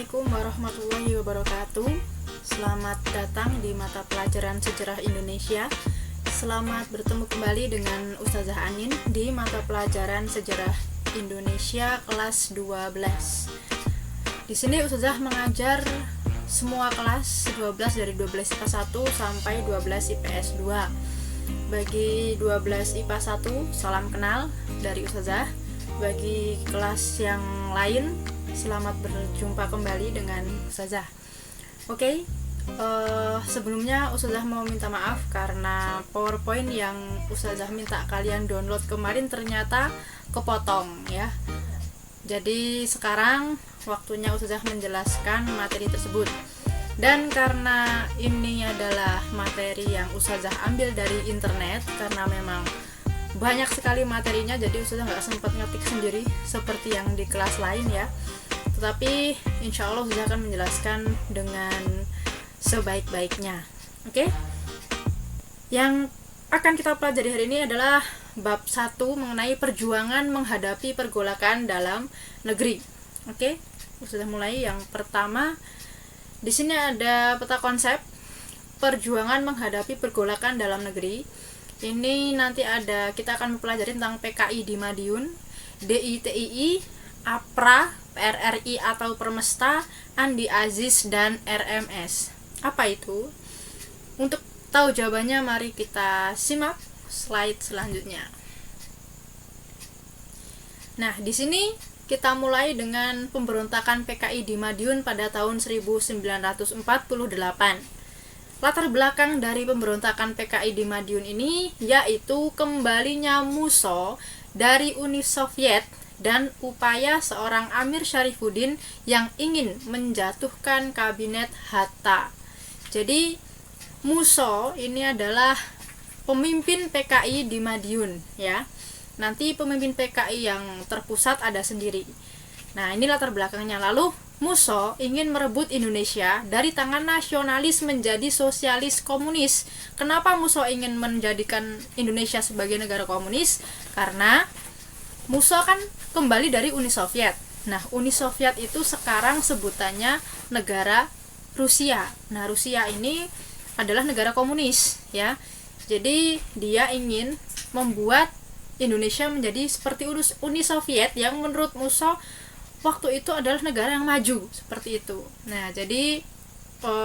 Assalamualaikum warahmatullahi wabarakatuh. Selamat datang di mata pelajaran Sejarah Indonesia. Selamat bertemu kembali dengan Ustazah Anin di mata pelajaran Sejarah Indonesia kelas 12. Di sini Ustazah mengajar semua kelas 12 dari 12 IPA 1 sampai 12 IPS 2. Bagi 12 IPA 1, salam kenal dari Ustazah. Bagi kelas yang lain, selamat berjumpa kembali dengan Ustazah. Oke, sebelumnya Ustazah mau minta maaf karena PowerPoint yang Ustazah minta kalian download kemarin ternyata kepotong ya. Jadi sekarang waktunya Ustazah menjelaskan materi tersebut. Dan karena ini adalah materi yang Ustazah ambil dari internet, karena memang banyak sekali materinya, jadi Ustazah nggak sempat ngetik sendiri seperti yang di kelas lain ya. Tetapi insya Allah Ustazah akan menjelaskan dengan sebaik-baiknya. Oke? Yang akan kita pelajari hari ini adalah bab 1 mengenai perjuangan menghadapi pergolakan dalam negeri. Oke? Ustazah mulai yang pertama. Di sini ada peta konsep perjuangan menghadapi pergolakan dalam negeri. Ini nanti kita akan mempelajari tentang PKI di Madiun, DITII, APRA, PRRI atau Permesta, Andi Aziz, dan RMS. Apa itu? Untuk tahu jawabannya, mari kita simak slide selanjutnya. Nah, di sini kita mulai dengan pemberontakan PKI di Madiun pada tahun 1948. Latar belakang dari pemberontakan PKI di Madiun ini yaitu kembalinya Musso dari Uni Soviet dan upaya seorang Amir Syarifuddin yang ingin menjatuhkan kabinet Hatta. Jadi Musso ini adalah pemimpin PKI di Madiun ya. Nanti pemimpin PKI yang terpusat ada sendiri. Nah, ini latar belakangnya. Lalu Musso ingin merebut Indonesia dari tangan nasionalis menjadi sosialis komunis. Kenapa Musso ingin menjadikan Indonesia sebagai negara komunis? Karena Musso kan kembali dari Uni Soviet. Nah, Uni Soviet itu sekarang sebutannya negara Rusia. Nah, Rusia ini adalah negara komunis ya. Jadi dia ingin membuat Indonesia menjadi seperti Uni Soviet yang menurut Musso waktu itu adalah negara yang maju seperti itu. Nah, jadi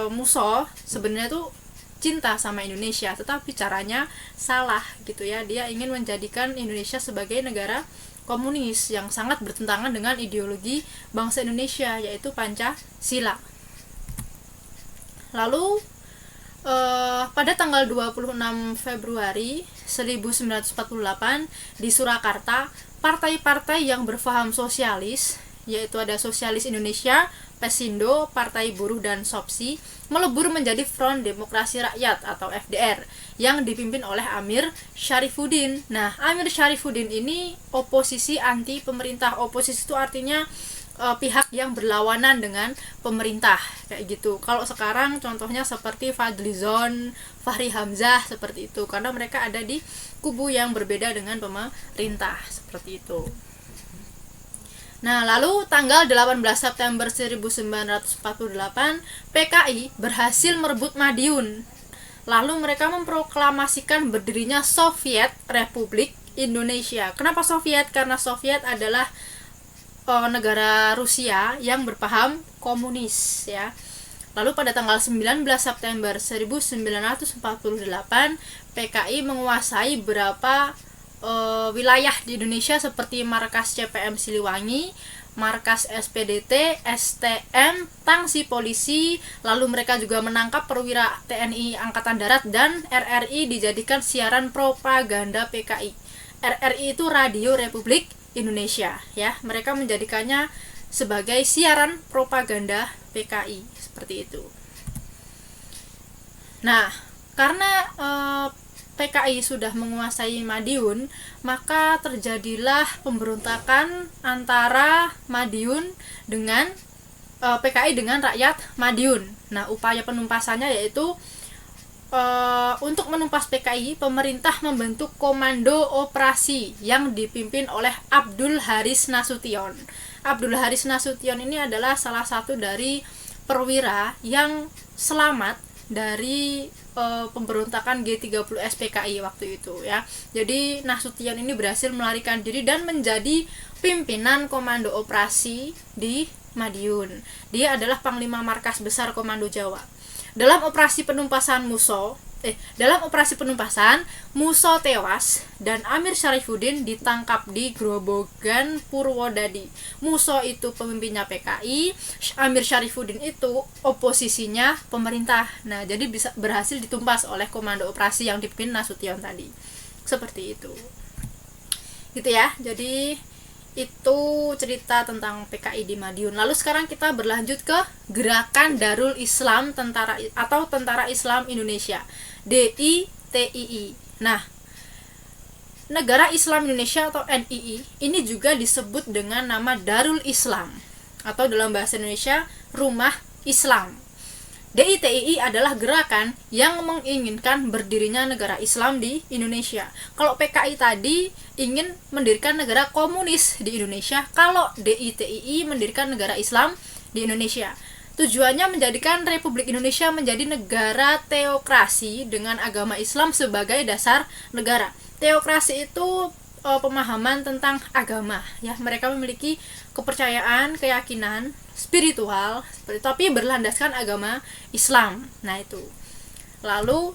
Musso sebenarnya tuh cinta sama Indonesia, tetapi caranya salah gitu ya. Dia ingin menjadikan Indonesia sebagai negara komunis yang sangat bertentangan dengan ideologi bangsa Indonesia, yaitu Pancasila. Lalu pada tanggal 26 Februari 1948 di Surakarta, partai-partai yang berpaham sosialis, yaitu ada Sosialis Indonesia, Pesindo, Partai Buruh, dan SOPSI, melebur menjadi Front Demokrasi Rakyat atau FDR yang dipimpin oleh Amir Syarifuddin. Nah, Amir Syarifuddin ini oposisi anti pemerintah. Oposisi itu artinya pihak yang berlawanan dengan pemerintah kayak gitu. Kalau sekarang contohnya seperti Fadlizon, Fahri Hamzah seperti itu, karena mereka ada di kubu yang berbeda dengan pemerintah seperti itu. Nah, lalu tanggal 18 September 1948 PKI berhasil merebut Madiun. Lalu mereka memproklamasikan berdirinya Soviet Republik Indonesia. Kenapa Soviet? Karena Soviet adalah negara Rusia yang berpaham komunis ya. Lalu pada tanggal 19 September 1948 PKI menguasai beberapa wilayah di Indonesia seperti markas CPM Siliwangi, markas SPDT, STM, Tangsi Polisi. Lalu mereka juga menangkap perwira TNI Angkatan Darat, dan RRI dijadikan siaran propaganda PKI. RRI itu Radio Republik Indonesia ya. Mereka menjadikannya sebagai siaran propaganda PKI seperti itu. Nah, karena PKI sudah menguasai Madiun, maka terjadilah pemberontakan antara Madiun dengan PKI dengan rakyat Madiun. Nah, upaya penumpasannya yaitu untuk menumpas PKI, pemerintah membentuk Komando Operasi yang dipimpin oleh Abdul Haris Nasution. Abdul Haris Nasution ini adalah salah satu dari perwira yang selamat dari pemberontakan G30 SPKI waktu itu ya. Jadi Nasution ini berhasil melarikan diri dan menjadi pimpinan Komando Operasi di Madiun. Dia adalah Panglima Markas Besar Komando Jawa. Dalam operasi penumpasan Muso tewas dan Amir Syarifuddin ditangkap di Grobogan Purwodadi. Muso itu pemimpinnya PKI, Amir Syarifuddin itu oposisinya pemerintah. Nah, jadi bisa berhasil ditumpas oleh komando operasi yang dipimpin Nasution tadi. Seperti itu. Gitu ya. Jadi itu cerita tentang PKI di Madiun. Lalu sekarang kita berlanjut ke Gerakan Darul Islam Tentara Islam Indonesia, DITII. Nah, Negara Islam Indonesia atau NII ini juga disebut dengan nama Darul Islam atau dalam bahasa Indonesia Rumah Islam. DITII adalah gerakan yang menginginkan berdirinya negara Islam di Indonesia. Kalau PKI tadi ingin mendirikan negara komunis di Indonesia, kalau DITII mendirikan negara Islam di Indonesia. Tujuannya menjadikan Republik Indonesia menjadi negara teokrasi dengan agama Islam sebagai dasar negara. Teokrasi itu pemahaman tentang agama ya. Mereka memiliki kepercayaan, keyakinan spiritual tapi berlandaskan agama Islam. Nah, itu. Lalu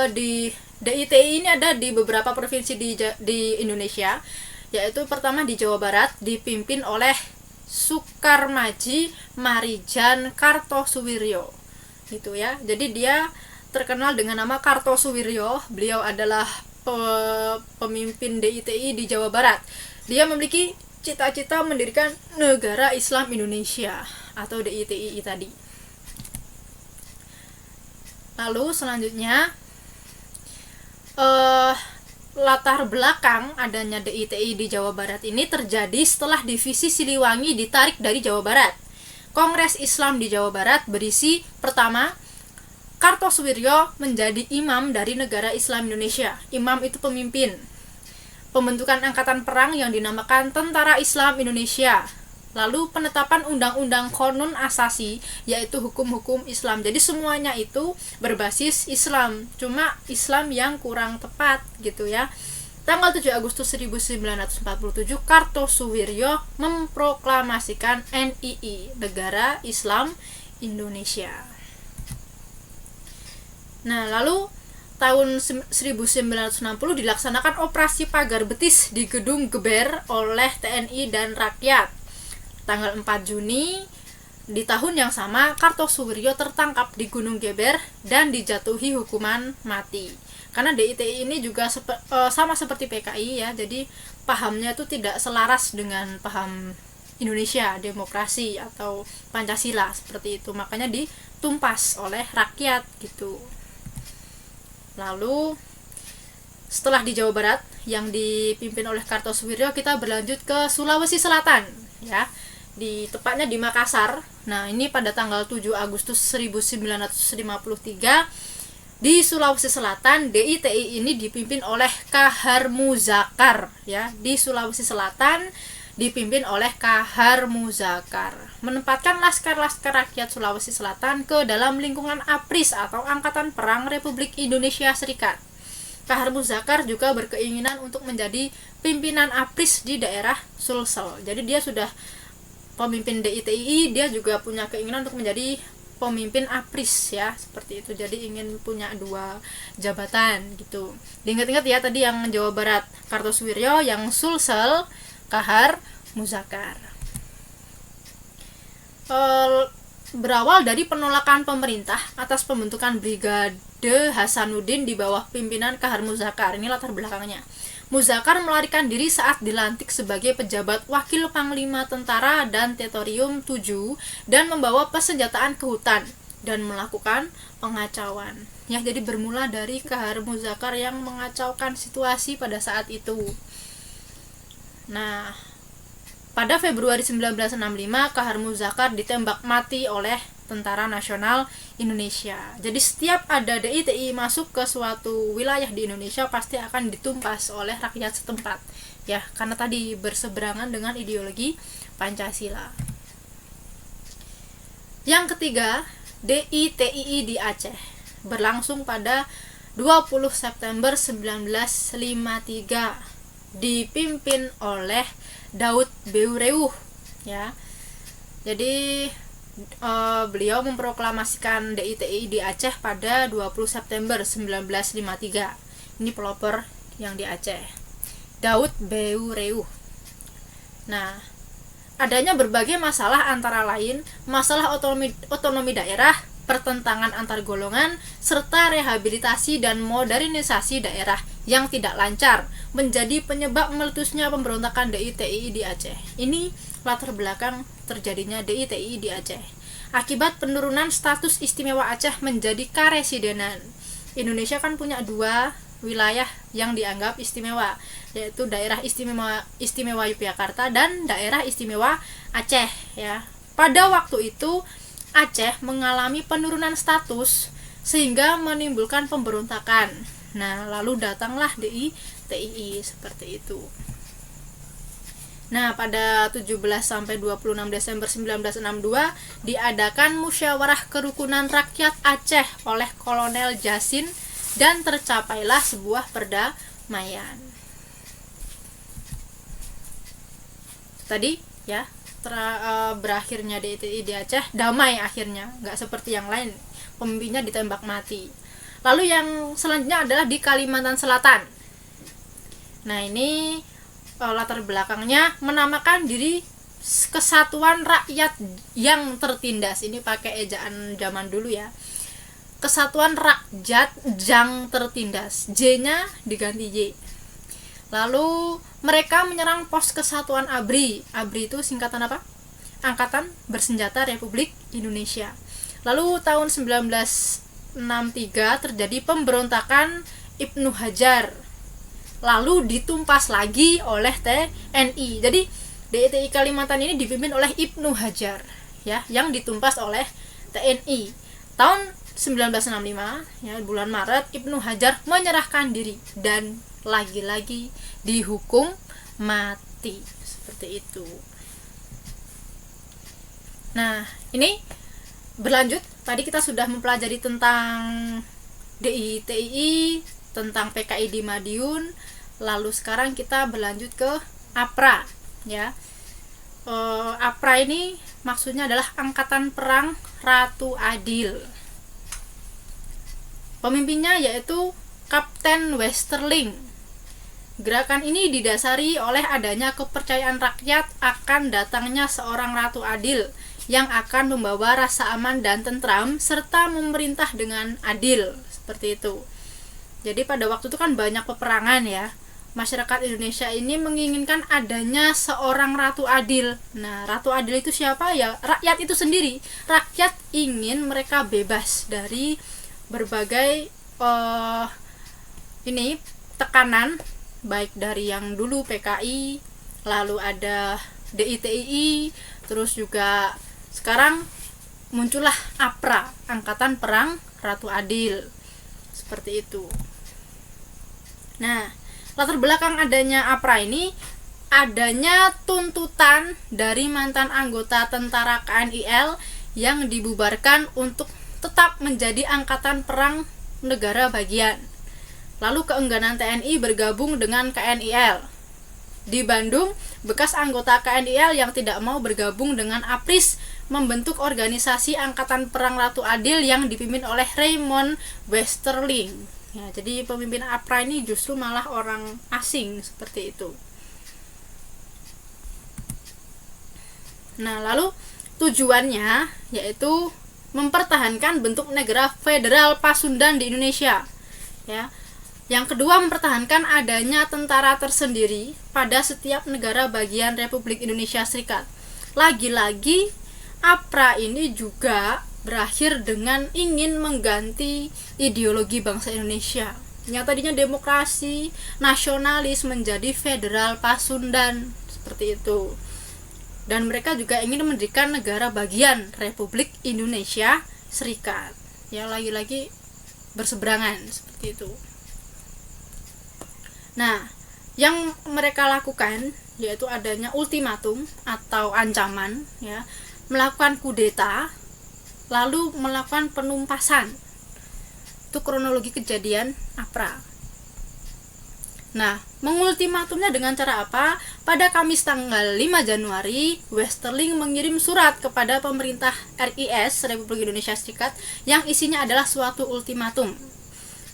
di DITI ini ada di beberapa provinsi di Indonesia, yaitu pertama di Jawa Barat dipimpin oleh Sukarmaji Marijan Kartosuwiryo. Gitu ya. Jadi dia terkenal dengan nama Kartosuwiryo. Beliau adalah pemimpin DITI di Jawa Barat. Dia memiliki cita-cita mendirikan negara Islam Indonesia atau DITII tadi. Lalu selanjutnya latar belakang adanya DITI di Jawa Barat ini terjadi setelah divisi Siliwangi ditarik dari Jawa Barat. Kongres Islam di Jawa Barat berisi pertama, Kartosuwiryo menjadi imam dari negara Islam Indonesia. Imam itu pemimpin. Pembentukan angkatan perang yang dinamakan Tentara Islam Indonesia. Lalu penetapan undang-undang Qonun Asasi, yaitu hukum-hukum Islam. Jadi semuanya itu berbasis Islam, cuma Islam yang kurang tepat gitu ya. Tanggal 7 Agustus 1947, Kartosuwiryo memproklamasikan NII, Negara Islam Indonesia. Nah, lalu tahun 1960 dilaksanakan operasi pagar betis di Gedung Geber oleh TNI dan rakyat. Tanggal 4 Juni di tahun yang sama, Kartosuwiryo tertangkap di Gunung Geber dan dijatuhi hukuman mati. Karena DITI ini juga sama seperti PKI ya, jadi pahamnya itu tidak selaras dengan paham Indonesia, demokrasi atau Pancasila seperti itu. Makanya ditumpas oleh rakyat gitu. Lalu setelah di Jawa Barat yang dipimpin oleh Kartosuwiryo, kita berlanjut ke Sulawesi Selatan ya. Tepatnya di Makassar. Nah, ini pada tanggal 7 Agustus 1953 di Sulawesi Selatan, DITI ini dipimpin oleh Kahar Muzakar ya. Di Sulawesi Selatan dipimpin oleh Kahar Muzakar, menempatkan laskar-laskar rakyat Sulawesi Selatan ke dalam lingkungan APRIS atau Angkatan Perang Republik Indonesia Serikat. Kahar Muzakar juga berkeinginan untuk menjadi pimpinan APRIS di daerah Sulsel. Jadi dia sudah pemimpin DITI, dia juga punya keinginan untuk menjadi pemimpin APRIS ya, seperti itu. Jadi ingin punya 2 jabatan gitu. Diingat-ingat ya tadi yang Jawa Barat Kartosuwiryo, yang Sulsel Kahar Muzakar. Berawal dari penolakan pemerintah atas pembentukan Brigade Hasanuddin di bawah pimpinan Kahar Muzakar. Ini latar belakangnya. Muzakar melarikan diri saat dilantik sebagai pejabat wakil panglima tentara dan Teritorium 7 dan membawa persenjataan ke hutan dan melakukan pengacauan. Ya, jadi bermula dari Kahar Muzakar yang mengacaukan situasi pada saat itu. Nah, pada Februari 1965, Kahar Muzakar ditembak mati oleh Tentara Nasional Indonesia. Jadi setiap ada DITI masuk ke suatu wilayah di Indonesia pasti akan ditumpas oleh rakyat setempat, ya, karena tadi berseberangan dengan ideologi Pancasila. Yang ketiga, DITII di Aceh berlangsung pada 20 September 1953, dipimpin oleh Daud Beureeuh, ya. Jadi beliau memproklamasikan DITI di Aceh pada 20 September 1953. Ini pelopor yang di Aceh, Daud Beureeuh. Nah, adanya berbagai masalah antara lain masalah otonomi daerah, pertentangan antar golongan, serta rehabilitasi dan modernisasi daerah yang tidak lancar menjadi penyebab meletusnya pemberontakan DITI di Aceh. Ini latar belakang terjadinya DITI di Aceh. Akibat penurunan status istimewa Aceh menjadi karesidenan. Indonesia kan punya 2 wilayah yang dianggap istimewa, yaitu daerah istimewa Yogyakarta dan daerah istimewa Aceh, ya. Pada waktu itu Aceh mengalami penurunan status sehingga menimbulkan pemberontakan. Nah, lalu datanglah DITI seperti itu. Nah, pada 17 sampai 26 Desember 1962 diadakan Musyawarah Kerukunan Rakyat Aceh oleh Kolonel Jasin dan tercapailah sebuah perdamaian. Tadi, ya, berakhirnya DITI di Aceh damai akhirnya, nggak seperti yang lain pemimpinnya ditembak mati. Lalu yang selanjutnya adalah di Kalimantan Selatan. Nah, ini latar belakangnya menamakan diri Kesatuan Rakyat yang Tertindas. Ini pakai ejaan zaman dulu, ya. Kesatuan Rakyat yang Tertindas, J-nya diganti Y. Lalu mereka menyerang pos Kesatuan ABRI. ABRI itu singkatan apa? Angkatan Bersenjata Republik Indonesia. Lalu tahun 1963 terjadi pemberontakan Ibnu Hajar. Lalu ditumpas lagi oleh TNI. Jadi DITI Kalimantan ini dipimpin oleh Ibnu Hajar, ya, yang ditumpas oleh TNI. Tahun 1965, ya, bulan Maret, Ibnu Hajar menyerahkan diri dan lagi-lagi dihukum mati. Seperti itu. Nah, ini berlanjut. Tadi kita sudah mempelajari tentang DITI, tentang PKI di Madiun. Lalu sekarang kita berlanjut ke APRA, ya. APRA ini maksudnya adalah Angkatan Perang Ratu Adil. Pemimpinnya yaitu Kapten Westerling. Gerakan ini didasari oleh adanya kepercayaan rakyat akan datangnya seorang Ratu Adil yang akan membawa rasa aman dan tentram serta memerintah dengan adil, seperti itu. Jadi pada waktu itu kan banyak peperangan, ya. Masyarakat Indonesia ini menginginkan adanya seorang Ratu Adil. Nah, Ratu Adil itu siapa? Ya, rakyat itu sendiri. Rakyat ingin mereka bebas dari berbagai tekanan, baik dari yang dulu PKI, lalu ada DITI, terus juga sekarang muncullah APRA, Angkatan Perang Ratu Adil. Seperti itu. Nah, latar belakang adanya APRA ini adanya tuntutan dari mantan anggota tentara KNIL yang dibubarkan untuk tetap menjadi angkatan perang negara bagian. Lalu keengganan TNI bergabung dengan KNIL. Di Bandung, bekas anggota KNIL yang tidak mau bergabung dengan APRIS membentuk organisasi Angkatan Perang Ratu Adil yang dipimpin oleh Raymond Westerling. Ya, jadi pemimpin APRA ini justru malah orang asing, seperti itu. Nah, lalu tujuannya yaitu mempertahankan bentuk negara federal Pasundan di Indonesia, ya. Yang kedua, mempertahankan adanya tentara tersendiri pada setiap negara bagian Republik Indonesia Serikat. Lagi-lagi APRA ini juga berakhir dengan ingin mengganti ideologi bangsa Indonesia yang tadinya demokrasi, nasionalis menjadi federal Pasundan, seperti itu. dan mereka juga ingin mendirikan negara bagian Republik Indonesia Serikat. Ya, lagi-lagi berseberangan seperti itu. Nah, yang mereka lakukan yaitu adanya ultimatum atau ancaman, ya, melakukan kudeta, lalu melakukan penumpasan. Itu kronologi kejadian APRA. Nah, mengultimatumnya dengan cara apa? Pada Kamis tanggal 5 Januari, Westerling mengirim surat kepada pemerintah RIS Republik Indonesia Serikat yang isinya adalah suatu ultimatum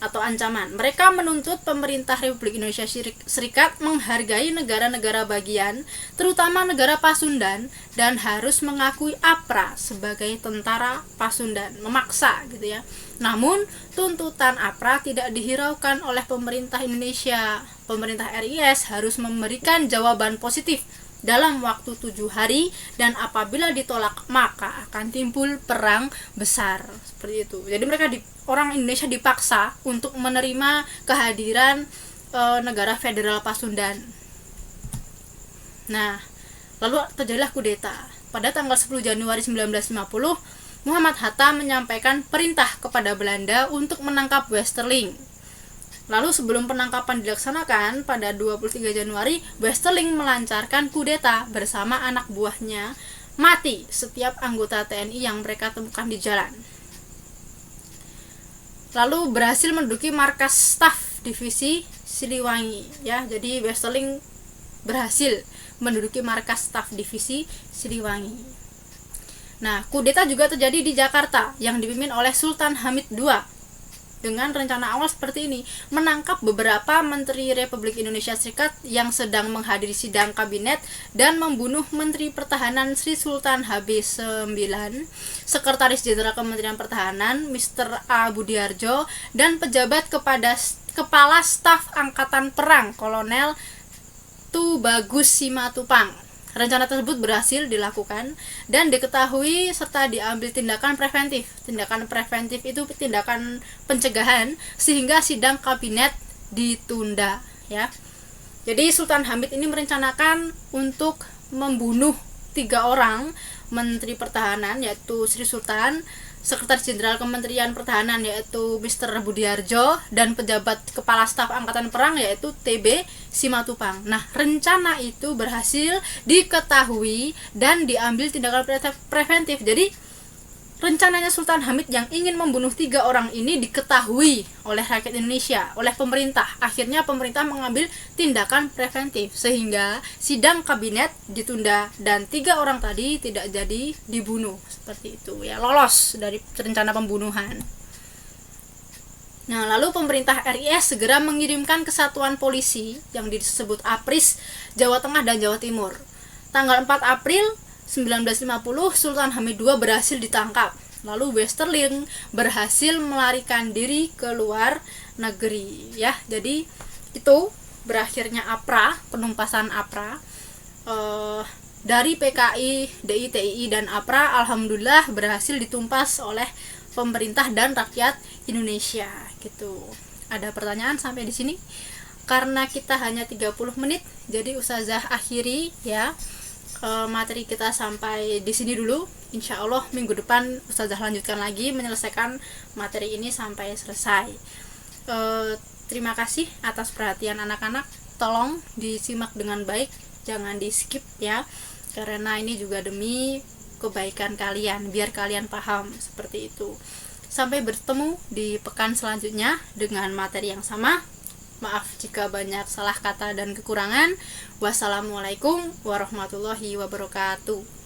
atau ancaman. Mereka menuntut pemerintah Republik Indonesia Serikat menghargai negara-negara bagian, terutama negara Pasundan, dan harus mengakui APRA sebagai tentara Pasundan, memaksa gitu ya. Namun, tuntutan APRA tidak dihiraukan oleh pemerintah Indonesia. Pemerintah RIS harus memberikan jawaban positif dalam waktu 7 hari, dan apabila ditolak maka akan timbul perang besar, seperti itu. Jadi mereka orang Indonesia dipaksa untuk menerima kehadiran negara federal Pasundan. Nah, lalu terjadilah kudeta. Pada tanggal 10 Januari 1950, Muhammad Hatta menyampaikan perintah kepada Belanda untuk menangkap Westerling. Lalu sebelum penangkapan dilaksanakan pada 23 Januari, Westerling melancarkan kudeta bersama anak buahnya. Mati setiap anggota TNI yang mereka temukan di jalan. Lalu berhasil menduduki markas staf divisi Siliwangi, ya. Jadi Westerling berhasil menduduki markas staf divisi Siliwangi. Nah, kudeta juga terjadi di Jakarta yang dipimpin oleh Sultan Hamid II dengan rencana awal seperti ini: menangkap beberapa menteri Republik Indonesia Serikat yang sedang menghadiri sidang kabinet dan membunuh Menteri Pertahanan Sri Sultan HB9, Sekretaris Jenderal Kementerian Pertahanan Mr. A. Budiarjo, dan pejabat Kepala Staf Angkatan Perang Kolonel Tu Bagus Simatupang. Rencana tersebut berhasil dilakukan dan diketahui serta diambil tindakan preventif. Tindakan preventif itu tindakan pencegahan sehingga sidang kabinet ditunda, ya. Jadi Sultan Hamid ini merencanakan untuk membunuh 3 orang Menteri Pertahanan, yaitu Sri Sultan, Sekretaris Jenderal Kementerian Pertahanan yaitu Mr. Budiarjo, dan pejabat Kepala Staf Angkatan Perang yaitu TB Simatupang. Nah, rencana itu berhasil diketahui dan diambil tindakan preventif. Jadi rencananya Sultan Hamid yang ingin membunuh 3 orang ini diketahui oleh rakyat Indonesia, oleh pemerintah. Akhirnya pemerintah mengambil tindakan preventif sehingga sidang kabinet ditunda dan 3 orang tadi tidak jadi dibunuh, seperti itu, ya, lolos dari rencana pembunuhan. Nah, lalu pemerintah RIS segera mengirimkan kesatuan polisi yang disebut APRIS Jawa Tengah dan Jawa Timur. Tanggal 4 April 1950 Sultan Hamid II berhasil ditangkap. Lalu Westerling berhasil melarikan diri ke luar negeri, ya. Jadi itu berakhirnya APRA, penumpasan APRA. Dari PKI, DITII dan APRA alhamdulillah berhasil ditumpas oleh pemerintah dan rakyat Indonesia, gitu. Ada pertanyaan sampai di sini? Karena kita hanya 30 menit, jadi Ustazah akhiri, ya. Materi kita sampai di sini dulu. Insya Allah minggu depan Ustazah lanjutkan lagi menyelesaikan materi ini sampai selesai. Terima kasih atas perhatian anak-anak. Tolong disimak dengan baik, jangan di skip, ya, karena ini juga demi kebaikan kalian, biar kalian paham, seperti itu. Sampai bertemu di pekan selanjutnya dengan materi yang sama. Maaf jika banyak salah kata dan kekurangan. Wassalamualaikum warahmatullahi wabarakatuh.